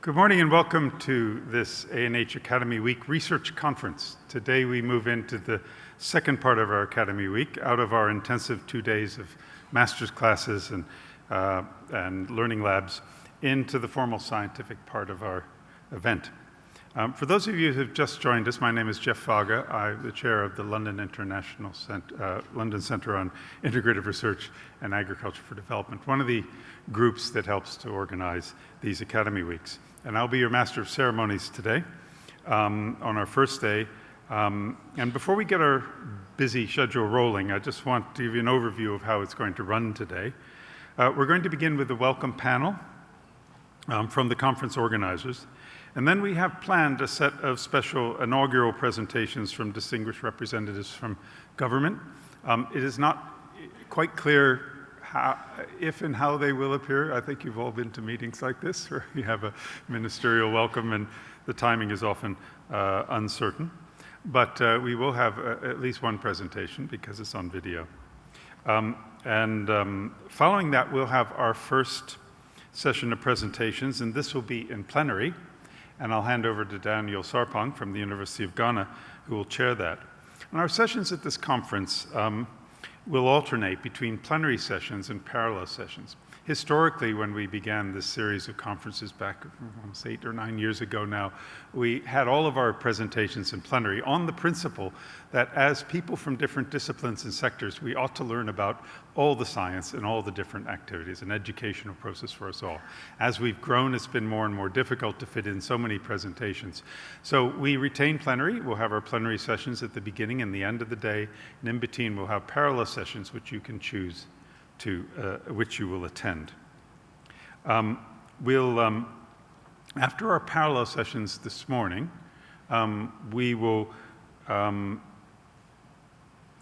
Good morning and welcome to this A&H Academy Week Research Conference. Today we move into the second part of our Academy Week, out of our intensive 2 days of master's classes and learning labs, into the formal scientific part of our event. For those of you who have just joined us, my name is Jeff Waage. I'm the chair of the London London Centre on Integrative Research and Agriculture for Development, one of the groups that helps to organize these Academy Weeks. And I'll be your Master of Ceremonies today on our first day. And before we get our busy schedule rolling, I just want to give you an overview of how it's going to run today. We're going to begin with a welcome panel from the conference organizers. And then we have planned a set of special inaugural presentations from distinguished representatives from government. It is not quite clear if and how they will appear. I think you've all been to meetings like this where you have a ministerial welcome and the timing is often uncertain. But we will have at least one presentation because it's on video. Following that, we'll have our first session of presentations, and this will be in plenary. And I'll hand over to Daniel Sarpong from the University of Ghana, who will chair that. And our sessions at this conference will alternate between plenary sessions and parallel sessions. Historically, when we began this series of conferences back almost 8 or 9 years ago now, we had all of our presentations in plenary on the principle that as people from different disciplines and sectors, we ought to learn about all the science and all the different activities, an educational process for us all. As we've grown, it's been more and more difficult to fit in so many presentations. So we retain plenary. We'll have our plenary sessions at the beginning and the end of the day, and in between we'll have parallel sessions which you can choose to which you will attend. After our parallel sessions this morning, after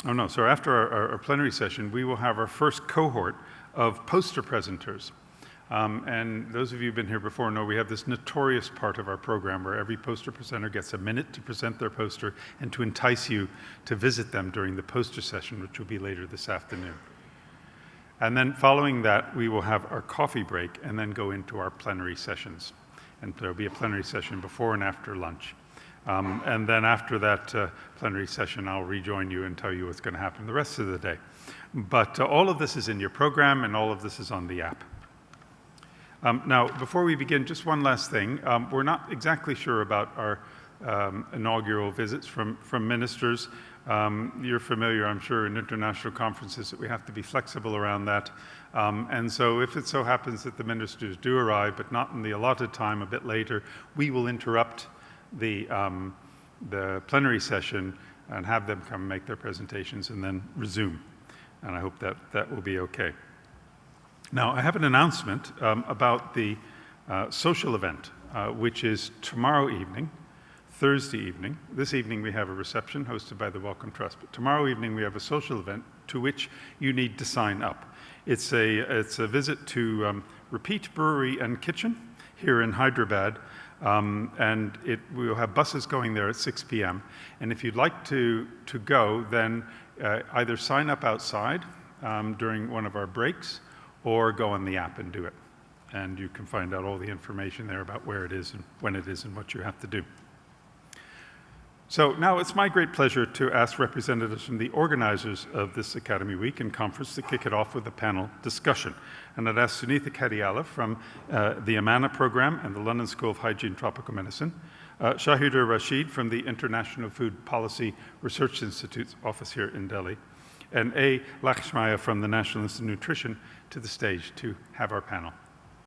our plenary session, we will have our first cohort of poster presenters. And those of you who've been here before know we have this notorious part of our program where every poster presenter gets a minute to present their poster and to entice you to visit them during the poster session, which will be later this afternoon. And then following that, we will have our coffee break and then go into our plenary sessions. And there'll be a plenary session before and after lunch. And then after that plenary session, I'll rejoin you and tell you what's going to happen the rest of the day. But all of this is in your program and all of this is on the app. Now, before we begin, just one last thing. We're not exactly sure about our inaugural visits from ministers. You're familiar, I'm sure, in international conferences that we have to be flexible around that. And so if it so happens that the ministers do arrive, but not in the allotted time, a bit later, we will interrupt the plenary session and have them come make their presentations and then resume. And I hope that will be okay. Now, I have an announcement about the social event, which is tomorrow evening, Thursday evening. This evening we have a reception hosted by the Wellcome Trust, but tomorrow evening we have a social event to which you need to sign up. It's a visit to Repeat Brewery and Kitchen here in Hyderabad, and we will have buses going there at 6 p.m. And if you'd like to go, then either sign up outside during one of our breaks or go on the app and do it. And you can find out all the information there about where it is and when it is and what you have to do. So now it's my great pleasure to ask representatives from the organizers of this Academy Week and conference to kick it off with a panel discussion. And I'd ask Sunitha Kadiala from the Amana program and the London School of Hygiene and Tropical Medicine, Shahida Rashid from the International Food Policy Research Institute's office here in Delhi, and A. Lakshmaya from the National Institute of Nutrition to the stage to have our panel.